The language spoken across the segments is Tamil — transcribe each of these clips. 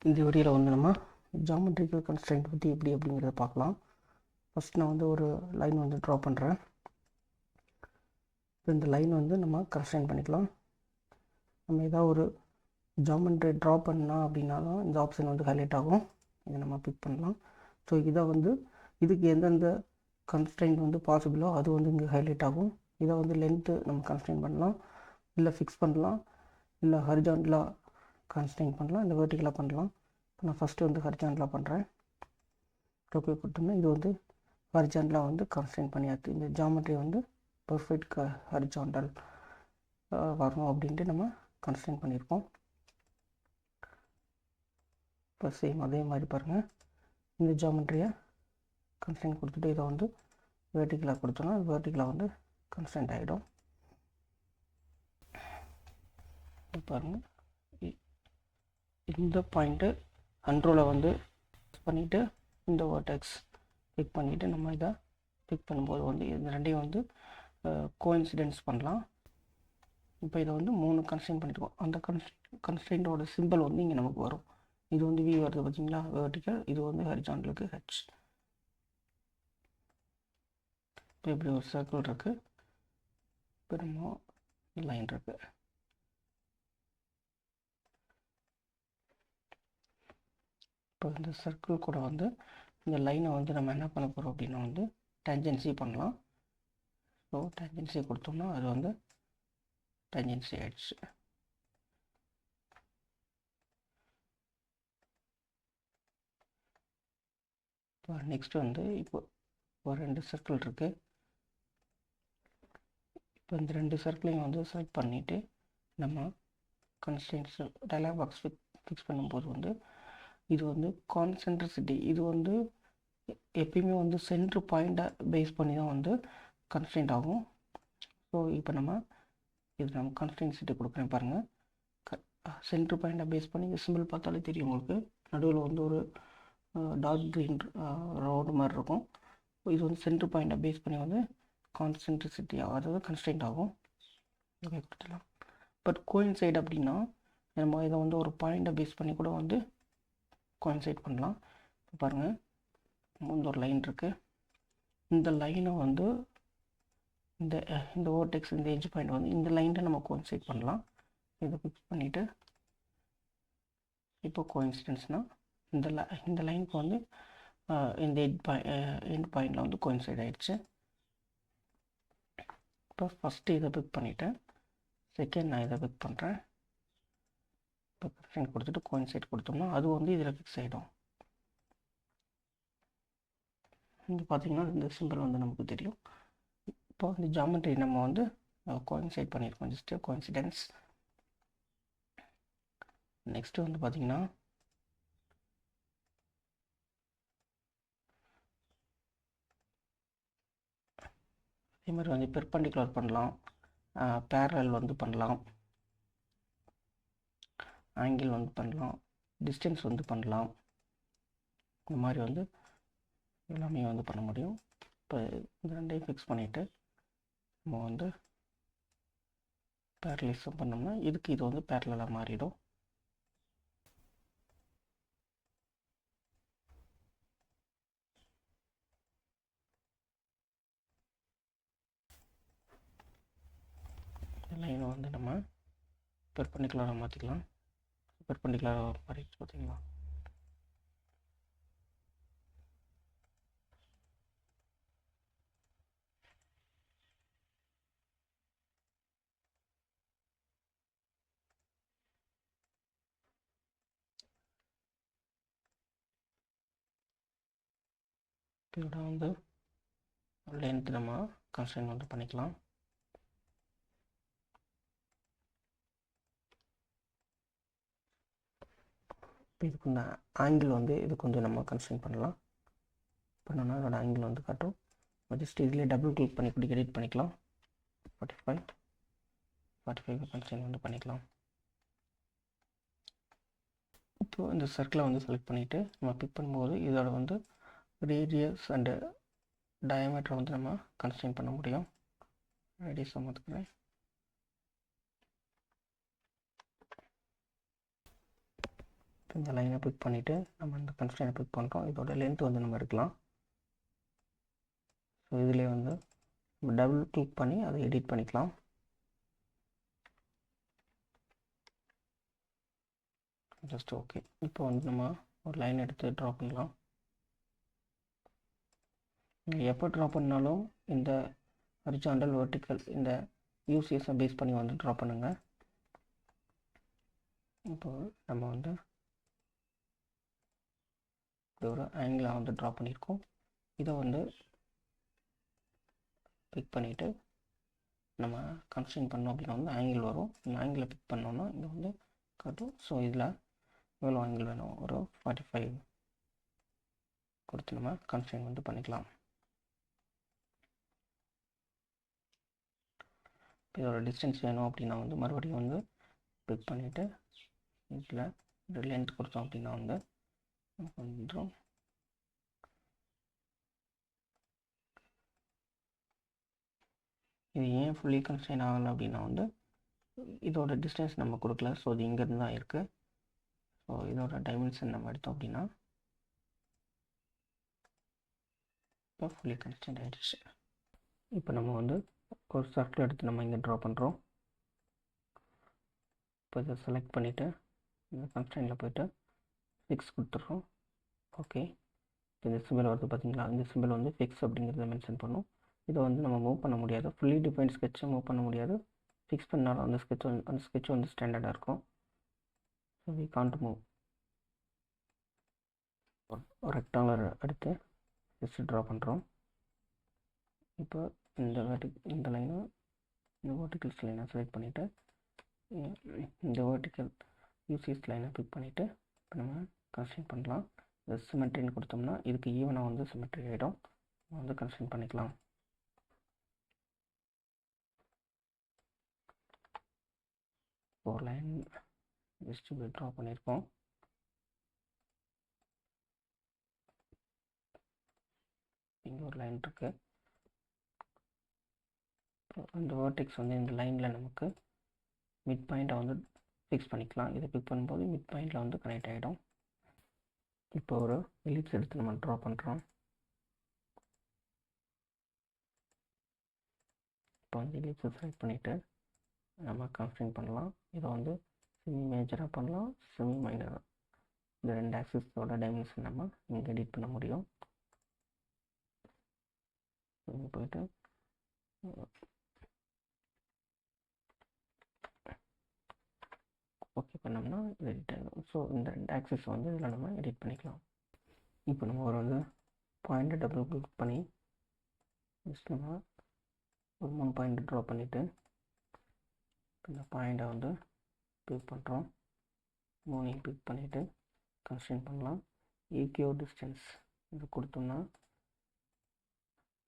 இந்த வீடியோவில் வந்து நம்ம ஜாமெட்ரிக்கல் கன்ஸ்ட்ரெயின்ட் பற்றி எப்படி அப்படிங்கிறத பார்க்கலாம். ஃபஸ்ட் நான் வந்து ஒரு லைன் வந்து ட்ரா பண்ணுறேன். இப்போ இந்த லைன் வந்து நம்ம கன்ஸ்ட்ரெயின்ட் பண்ணிக்கலாம். நம்ம ஏதாவது ஒரு ஜாமெட்ரி ட்ரா பண்ணலாம் அப்படின்னாலும் இந்த ஆப்ஷன் வந்து ஹைலைட் ஆகும். இதை நம்ம பிக் பண்ணலாம். ஸோ இதை வந்து இதுக்கு எந்தெந்த கன்ஸ்ட்ரெயின்ட் வந்து பாசிபிளோ அது வந்து இங்கே ஹைலைட் ஆகும். இதை வந்து லென்த்து நம்ம கன்ஸ்ட்ரெயின்ட் பண்ணலாம், இல்லை ஃபிக்ஸ் பண்ணலாம், இல்லை ஹரிஜான்டலாக கன்ஸ்ட்ரெயின்ட் பண்ணலாம், இல்லை வெர்டிகலாக பண்ணலாம். இப்போ நான் ஃபஸ்ட்டு வந்து ஹரிஜான்டலாக பண்ணுறேன். ஓகே கொடுத்தோம்னா இது வந்து ஹரிஜான்டலாக வந்து கன்ஸ்ட்ரெயின்ட் பண்ணியாச்சு. இந்த ஜாமெட்ரி வந்து பர்ஃபெக்ட் ஹரிஜான்டல் வரணும் அப்படின்ட்டு நம்ம கன்ஸ்ட்ரெயின்ட் பண்ணியிருக்கோம். இப்போ சேம் அதே மாதிரி பாருங்கள், இந்த ஜாமெட்ரியை கன்ஸ்ட்ரெயின்ட் கொடுத்துட்டு இதை வந்து வெர்டிகலாக கொடுத்தோன்னா வெர்டிகலாக வந்து கன்ஸ்ட்ரெயின்ட் ஆகிடும். பாருங்கள், இந்த பாயிண்ட்டு கண்ட்ரோலை வந்து பண்ணிவிட்டு இந்த வேர்டெக்ஸ் பிக் பண்ணிவிட்டு நம்ம இதை பிக் பண்ணும்போது வந்து இந்த ரெண்டையும் வந்து கோஇன்சிடென்ஸ் பண்ணலாம். இப்போ இதை வந்து 3 கன்ஸ்ட்ரெயின்ட் பண்ணியிருக்கோம். அந்த கன்ஸ்ட்ரெயின்ட்டோட சிம்பிள் வந்து இங்கே நமக்கு வரும். இது வந்து வி வருது பார்த்தீங்களா, வெர்டிக்கல். இது வந்து ஹரிஜான்டலுக்கு ஹெச். இப்போ இப்படி ஒரு சர்க்கிள் இருக்குது, இப்போ நம்ம லைன் இருக்குது. இப்போ இந்த சர்க்கிள் கூட வந்து இந்த லைனை வந்து நம்ம என்ன பண்ண போகிறோம் அப்படின்னா வந்து டேஞ்சன்சி பண்ணலாம். ஸோ டேஞ்சன்சி கொடுத்தோம்னா அது வந்து டேஞ்சன்சி ஆயிடுச்சு. இப்போ நெக்ஸ்ட் வந்து இப்போ ஒரு 2 சர்க்கிள் இருக்குது. இப்போ இந்த 2 சர்க்கிளையும் வந்து செலக்ட் பண்ணிவிட்டு நம்ம கன்ஸ்ட்ரெயின்ட்ஸ் டயலாக் பாக்ஸ் ஃபிக்ஸ் பண்ணும்போது வந்து இது வந்து கான்சென்ட்ரிசிட்டி, இது வந்து எப்பயுமே வந்து சென்ட்ரு பாயிண்ட்டை பேஸ் பண்ணி தான் வந்து கன்ஸ்ட்ரெயின்ட் ஆகும். ஸோ இப்போ நம்ம இது நம்ம கான்ஸ்டன்சிட்டி கொடுக்குறேன் பாருங்கள். சென்ட்ரு பாயிண்ட்டை பேஸ் பண்ணி இந்த சிம்பிள் பார்த்தாலே தெரியும் உங்களுக்கு. நடுவில் வந்து ஒரு டார்க் க்ரீன் ரோடு மாதிரி இருக்கும். இது வந்து சென்ட்ரு பாயிண்ட்டை பேஸ் பண்ணி வந்து கான்சென்ட்ரிசிட்டி அதாவது கன்ஸ்ட்ரெயின்ட் ஆகும். ஓகே கொடுத்துடலாம். பட் கோயின்சைட் அப்படின்னா நம்ம இதை வந்து ஒரு பாயிண்ட்டை பேஸ் பண்ணி கூட வந்து கோயின்சைட் பண்ணலாம். பாருங்கள், இந்த ஒரு லைன் இருக்குது. இந்த லைனை வந்து இந்த ஓர்டெக்ஸ் இந்த எட்ஜ் பாயிண்ட் வந்து இந்த லைனில் நம்ம கோயின்சைட் பண்ணலாம். இதை ஃபிக்ஸ் பண்ணிவிட்டு இப்போ கோயின்சிடென்ஸ்னால் இந்த லைனுக்கு வந்து இந்த எண்ட் பாயிண்டில் வந்து கோயின்சைட் ஆகிடுச்சு. இப்போ ஃபஸ்ட்டு இதை பிக் பண்ணிவிட்டேன், செகண்ட் நான் இதை பிக் பண்ணுறேன். இப்போ கன்ஸ்ட்ரெயின்ட் கொடுத்துட்டு கோயின்சைட் கொடுத்தோம்னா அது வந்து இதில் ஃபிக்ஸ் ஆகிடும். இங்கே பார்த்தீங்கன்னா இந்த சிம்பிள் வந்து நமக்கு தெரியும். இப்போ இந்த ஜாமெட்ரி நம்ம வந்து கோயின்சைட் பண்ணியிருக்கோம், ஜஸ்ட்டு கோயின்சிடென்ஸ். நெக்ஸ்ட்டு வந்து பார்த்திங்கன்னா அதே மாதிரி வந்து பெர்பெண்டிகுலர் பண்ணலாம், பேரலல் வந்து பண்ணலாம், ஆங்கிள் வந்து பண்ணலாம், டிஸ்டன்ஸ் வந்து பண்ணலாம். இந்த மாதிரி வந்து எல்லாமே வந்து பண்ண முடியும். இப்போ இந்த ரெண்டையும் ஃபிக்ஸ் பண்ணிவிட்டு நம்ம வந்து பேரலிசம் பண்ணோம்னா இதுக்கு இது வந்து பேரலாக மாறிடும். லைனை வந்து நம்ம பெர்பெண்டிகுலராக மாற்றிக்கலாம். பெர்பெண்டிகுலராக மாறிடுச்சு பார்த்தீங்களா. இதோட வந்து லென்த் நம்ம கன்ஸ்ட்ரெயின்ட் வந்து பண்ணிக்கலாம். இப்போ இதுக்கு இந்த ஆங்கிள் வந்து இது கொஞ்சம் நம்ம கன்ஸ்ட்ரெயின்ட் பண்ணலாம். பண்ணோன்னா அதோட ஆங்கிள் வந்து காட்டும். ஜஸ்ட் இதிலே டபுள் கிளிக் பண்ணி இப்படி எடிட் பண்ணிக்கலாம். 45 கன்ஸ்ட்ரெயின்ட் வந்து பண்ணிக்கலாம். இப்போ இந்த சர்க்கிளை வந்து செலக்ட் பண்ணிவிட்டு நம்ம பிக் பண்ணும்போது இதோட வந்து ரேடியஸ் அண்டு டயாமீட்டரை வந்து நம்ம கன்ஸ்ட்ரெயின்ட் பண்ண முடியும். ரேடியஸை மாற்றுக்கிறேன். இந்த லைனை பிக் பண்ணிவிட்டு நம்ம இந்த கன்ஸ்ட்ரெயினை பிக் பண்ணுறோம். இதோட லென்த் வந்து நம்ம எடுக்கலாம். ஸோ இதிலே வந்து நம்ம டபுள் கிளிக் பண்ணி அதை எடிட் பண்ணிக்கலாம். Just okay. இப்போ வந்து நம்ம ஒரு லைன் எடுத்து ட்ரா பண்ணலாம். நீங்கள் எப்போ ட்ரா பண்ணாலும் இந்த ஹரிசாண்டல் வெர்டிக்கல் இந்த யூசிஎஸை பேஸ் பண்ணி வந்து ட்ரா பண்ணுங்கள். இப்போ நம்ம வந்து ஒரு ஆங்கிளை வந்து ட்ரா பண்ணியிருக்கோம். இதை வந்து பிக் பண்ணிவிட்டு நம்ம கன்ஸ்ட்ரெயின் பண்ணோம் அப்படின்னா வந்து ஆங்கிள் வரும். இந்த ஆங்கிளை பிக் பண்ணோன்னா இது வந்து காட்டும். ஸோ இதில் எவ்வளோ ஆங்கிள் வேணும், ஒரு 45 கொடுத்து நம்ம கன்ஸ்ட்ரெயின் வந்து பண்ணிக்கலாம். இதோட டிஸ்டன்ஸ் வேணும் அப்படின்னா வந்து மறுபடியும் வந்து பிக் பண்ணிவிட்டு இதில் லென்த் கொடுத்தோம் அப்படின்னா வந்து கொஞ்சம் இது ஏன் ஃபுல்லி கன்ஸ்ட்ரெயின் ஆகலை அப்படின்னா வந்து இதோட டிஸ்டன்ஸ் நம்ம கொடுக்கல. ஸோ இது இங்கேருந்து தான் இருக்குது. ஸோ இதோட டைமென்ஷன் நம்ம எடுத்தோம் அப்படின்னா இப்போ ஃபுல்லி கன்ஸ்ட்ரெயின் ஆகிடுச்சு. இப்போ நம்ம வந்து ஒரு சர்க்கிள் எடுத்து நம்ம இங்கே ட்ரா பண்ணுறோம். இப்போ இதை செலக்ட் பண்ணிவிட்டு இந்த கன்ஸ்ட்ரெயினில் போய்ட்டு ஃபிக்ஸ் கொடுத்துட்றோம். ஓகே. இந்த சிம்பிள் வருது பார்த்தீங்களா, இந்த சிம்பிள் வந்து ஃபிக்ஸ் அப்படிங்கிறத மென்ஷன் பண்ணும். இதை வந்து நம்ம மூவ் பண்ண முடியாது. ஃபுல்லி டிஃபைன் ஸ்கெட்சை மூவ் பண்ண முடியாது. ஃபிக்ஸ் பண்ணாலும் அந்த ஸ்கெட்ச் வந்து ஸ்டாண்டர்டாக இருக்கும். So we can't move. ஒரு ரெக்டாங்குலர் எடுத்து ஜஸ்ட் ட்ரா பண்ணுறோம். இப்போ இந்த லைனை இந்த வெர்டிகல்ஸ் லைனை செலக்ட் பண்ணிவிட்டு இந்த வெர்டிக்கல் யூசிஎஸ் லைனை பிக் பண்ணிவிட்டு இப்போ நம்ம கன்ஸ்ட்ரெயின் பண்ணலாம். இந்த சிமெட்ரின்னு கொடுத்தோம்னா இதுக்கு ஈவனாக வந்து சிமெட்ரி ஆகிடும். வந்து கன்ஸ்ட்ரெயின் பண்ணிக்கலாம். ஒரு லைன் ஜஸ்ட் ட்ரா பண்ணியிருக்கோம். இங்கே ஒரு லைன் இருக்குது. இந்த வேர்டெக்ஸ் வந்து இந்த லைனில் நமக்கு மிட் பாயிண்ட்டை வந்து ஃபிக்ஸ் பண்ணிக்கலாம். இதை பிக் பண்ணும்போது மிட் பாயிண்டில் வந்து கனெக்ட் ஆகிடும். இப்போ ஒரு எலிப்ஸ் எடுத்து நம்ம ட்ரா பண்ணுறோம். இப்போ வந்து எலிப்ஸை செலக்ட் பண்ணிவிட்டு நம்ம கன்ஸ்ட்ரெயின் பண்ணலாம். இதை வந்து செமி மேஜராக பண்ணலாம், செமி மைனராக. இந்த ரெண்டு ஆக்சிஸோட டைமென்ஷன் நம்ம இங்கே எடிட் பண்ண முடியும். இங்கே போய்ட்டு ஓகே பண்ணோம்னா இது எடிட் ஆகிடும். ஸோ இந்த ரெண்டு ஆக்சிஸ் வந்து இதில் நம்ம எடிட் பண்ணிக்கலாம். இப்போ நம்ம ஒரு வந்து பாயிண்ட்டை டபுள் கிளிக் பண்ணி ஜஸ்ட் நம்ம ஒரு 3 பாயிண்ட் ட்ரா பண்ணிவிட்டு இந்த பாயிண்ட்டை வந்து பிக் பண்ணுறோம். 3 பிக் பண்ணிவிட்டு கன்ஸ்ட்ரெயின் பண்ணலாம். ஈக்யூ டிஸ்டன்ஸ் இது கொடுத்தோம்னா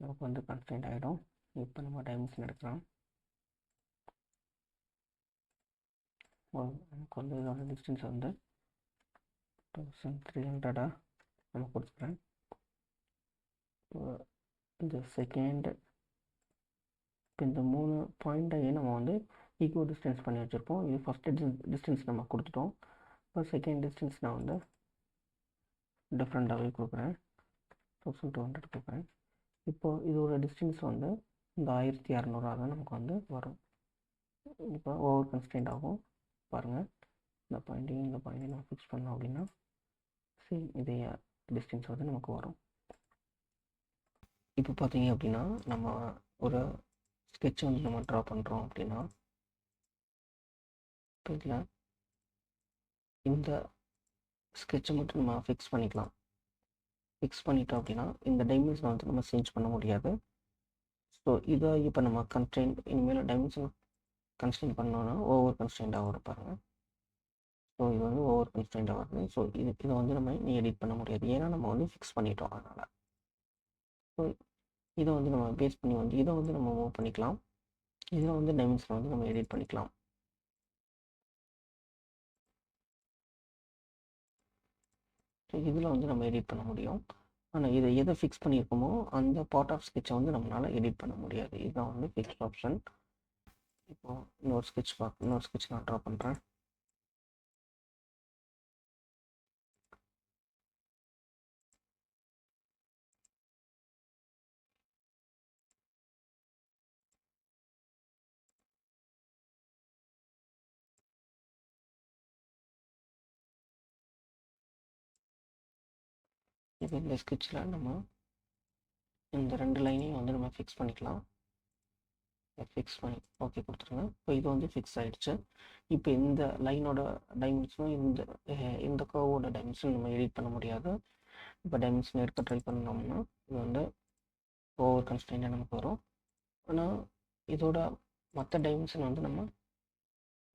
நமக்கு வந்து கன்ஸ்ட்ரெயின் ஆகிடும். இப்போ நம்ம டைமென்ஷன் எடுக்கலாம். நமக்கு வந்து இதோட டிஸ்டன்ஸ் வந்து 2300 நம்ம கொடுத்துக்கிறேன். இந்த செகண்ட் இப்போ இந்த 3 பாயிண்ட்டையும் நம்ம வந்து ஈக்குவல் டிஸ்டன்ஸ் பண்ணி வச்சுருப்போம். இது ஃபஸ்ட்டு டிஸ்டன்ஸ் நம்ம கொடுத்துட்டோம். இப்போ செகண்ட் டிஸ்டன்ஸ் நான் வந்து டிஃப்ரெண்ட்டாகவே கொடுக்குறேன். 1200 கொடுக்குறேன். இப்போது இதோட டிஸ்டன்ஸ் வந்து இந்த 1600 தான் நமக்கு வந்து வரும். இப்போ ஓவர் கன்ஸ்ட்ரெயின்ட் ஆகும். பாருங்கள், இந்த பாயிண்ட்டையும் நம்ம ஃபிக்ஸ் பண்ணோம் அப்படின்னா சேம் இதே டிஸ்டன்ஸ் வந்து நமக்கு வரும். இப்போ பார்த்தீங்க அப்படின்னா நம்ம ஒரு ஸ்கெட்ச் வந்து நம்ம ட்ரா பண்ணுறோம் அப்படின்னா இப்போ இதில் இந்த ஸ்கெட்சை மட்டும் நம்ம ஃபிக்ஸ் பண்ணிக்கலாம். ஃபிக்ஸ் பண்ணிட்டோம் அப்படின்னா இந்த டைமென்ஷனை வந்து நம்ம சேஞ்ச் பண்ண முடியாது. ஸோ இதை இப்போ நம்ம இனிமேல் டைமென்ஷன் கன்ஸ்ட்ரெயின் பண்ணோன்னா ஓவர் கன்ஸ்ட்ரெயின்டாக வரும் பாருங்கள். ஸோ இது வந்து ஓவர் கன்ஸ்ட்ரெயின்டாக வருது. ஸோ இதை வந்து நம்ம எடிட் பண்ண முடியாது, ஏன்னா நம்ம வந்து ஃபிக்ஸ் பண்ணிட்டோம். அதனால் ஸோ இதை வந்து நம்ம பேஸ் பண்ணி வந்து இதை வந்து நம்ம மூவ் பண்ணிக்கலாம். இதில் வந்து டைமென்ஷனை வந்து நம்ம எடிட் பண்ணிக்கலாம். ஸோ இதில் வந்து நம்ம எடிட் பண்ண முடியும். ஆனால் இதை எதை ஃபிக்ஸ் பண்ணியிருக்கோமோ அந்த பார்ட் ஆஃப் ஸ்கெட்சை வந்து நம்மளால் எடிட் பண்ண முடியாது. இதுதான் வந்து ஃபிக்ஸ்ட் ஆப்ஷன். இப்போது இன்னொரு ஸ்கெட்ச் நான் ட்ரா பண்ணுறேன். இப்போ இந்த ஸ்கெட்சில் நம்ம இந்த 2 லைனையும் வந்து நம்ம ஃபிக்ஸ் பண்ணிக்கலாம். ஃபிக்ஸ் பண்ணி ஓகே கொடுத்துருங்க. இப்போ இது வந்து ஃபிக்ஸ் ஆகிடுச்சு. இப்போ இந்த லைனோட டைமென்ஷனும் இந்த கர்வோட டைமென்ஷன் நம்ம எடிட் பண்ண முடியாது. இப்போ டைமென்ஷன் எடுக்க ட்ரை பண்ணோம்னா இது வந்து ஓவர் கன்ஸ்ட்ரெயினாக நமக்கு வரும். ஆனால் இதோட மற்ற டைமென்ஷன் வந்து நம்ம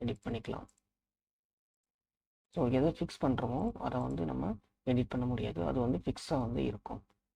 எடிட் பண்ணிக்கலாம். ஸோ எதை ஃபிக்ஸ் பண்ணுறோமோ அதை வந்து நம்ம எடிட் பண்ண முடியாது, அது வந்து ஃபிக்ஸாக வந்து இருக்கும்.